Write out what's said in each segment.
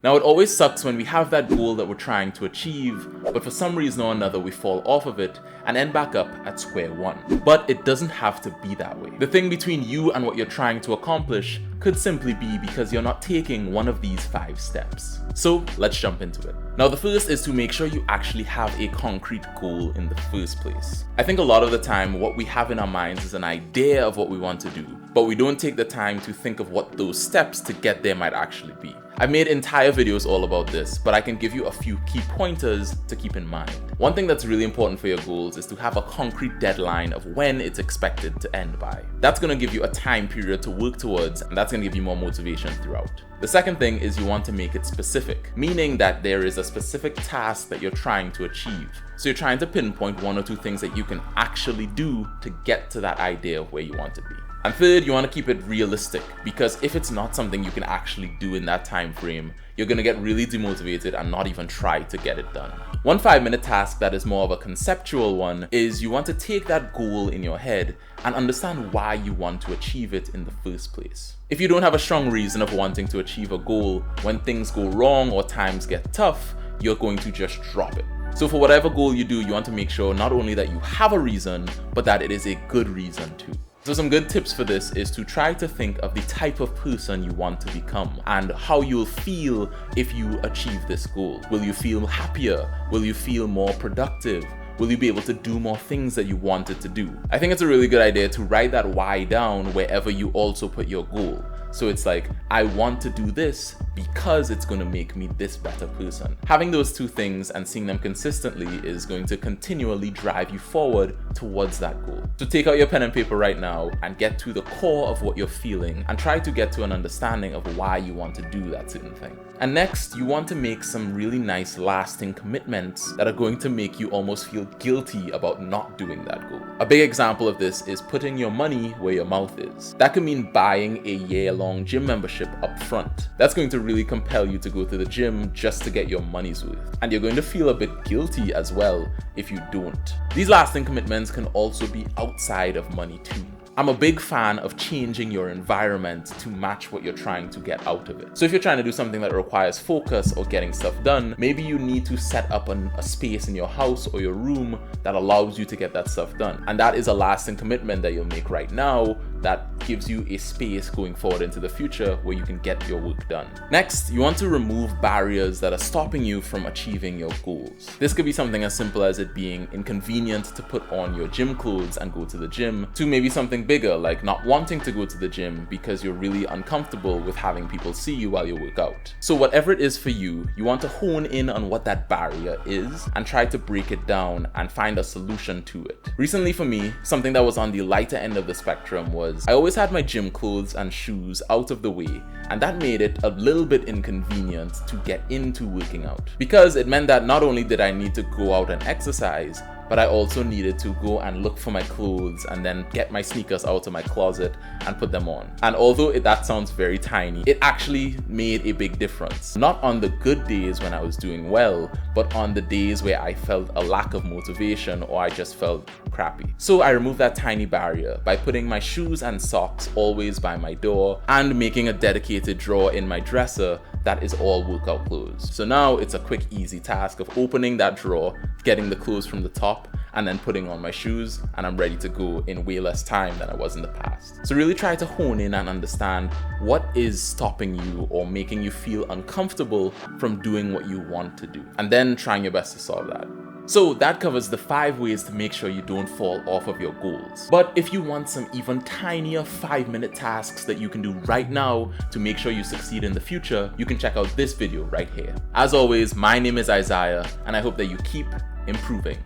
Now, it always sucks when we have that goal that we're trying to achieve, but for some reason or another we fall off of it and end back up at square one. But it doesn't have to be that way. The thing between you and what you're trying to accomplish could simply be because you're not taking one of these 5 steps. So let's jump into it. Now, the first is to make sure you actually have a concrete goal in the first place. I think a lot of the time what we have in our minds is an idea of what we want to do, but we don't take the time to think of what those steps to get there might actually be. I've made entire videos all about this, but I can give you a few key pointers to keep in mind. One thing that's really important for your goals is to have a concrete deadline of when it's expected to end by. That's going to give you a time period to work towards, and that's going to give you more motivation throughout. The second thing is you want to make it specific, meaning that there is a specific task that you're trying to achieve. So you're trying to pinpoint 1 or 2 things that you can actually do to get to that idea of where you want to be. And third, you want to keep it realistic, because if it's not something you can actually do in that time frame, you're going to get really demotivated and not even try to get it done. One 5-minute task that is more of a conceptual one is you want to take that goal in your head and understand why you want to achieve it in the first place. If you don't have a strong reason of wanting to achieve a goal, when things go wrong or times get tough, you're going to just drop it. So for whatever goal you do, you want to make sure not only that you have a reason, but that it is a good reason too. So some good tips for this is to try to think of the type of person you want to become and how you'll feel if you achieve this goal. Will you feel happier? Will you feel more productive? Will you be able to do more things that you wanted to do? I think it's a really good idea to write that why down wherever you also put your goal. So it's like, I want to do this because it's going to make me this better person. Having those 2 things and seeing them consistently is going to continually drive you forward towards that goal. So take out your pen and paper right now and get to the core of what you're feeling and try to get to an understanding of why you want to do that certain thing. And next, you want to make some really nice lasting commitments that are going to make you almost feel guilty about not doing that goal. A big example of this is putting your money where your mouth is. That could mean buying a year-long gym membership up front. That's going to really compel you to go to the gym just to get your money's worth. And you're going to feel a bit guilty as well if you don't. These lasting commitments can also be outside of money too. I'm a big fan of changing your environment to match what you're trying to get out of it. So if you're trying to do something that requires focus or getting stuff done, maybe you need to set up a space in your house or your room that allows you to get that stuff done. And that is a lasting commitment that you'll make right now that gives you a space going forward into the future where you can get your work done. Next, you want to remove barriers that are stopping you from achieving your goals. This could be something as simple as it being inconvenient to put on your gym clothes and go to the gym, to maybe something bigger like not wanting to go to the gym because you're really uncomfortable with having people see you while you work out. So whatever it is for you, you want to hone in on what that barrier is and try to break it down and find a solution to it. Recently for me, something that was on the lighter end of the spectrum was I always had my gym clothes and shoes out of the way, and that made it a little bit inconvenient to get into working out, because it meant that not only did I need to go out and exercise, but I also needed to go and look for my clothes and then get my sneakers out of my closet and put them on. And although that sounds very tiny, it actually made a big difference. Not on the good days when I was doing well, but on the days where I felt a lack of motivation or I just felt crappy. So I removed that tiny barrier by putting my shoes and socks always by my door and making a dedicated drawer in my dresser that is all workout clothes. So now it's a quick, easy task of opening that drawer, getting the clothes from the top, and then putting on my shoes, and I'm ready to go in way less time than I was in the past. So really try to hone in and understand what is stopping you or making you feel uncomfortable from doing what you want to do, and then trying your best to solve that. So that covers the 5 ways to make sure you don't fall off of your goals. But if you want some even tinier 5-minute tasks that you can do right now to make sure you succeed in the future, you can check out this video right here. As always, my name is Isaiah, and I hope that you keep improving.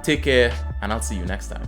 Take care, and I'll see you next time.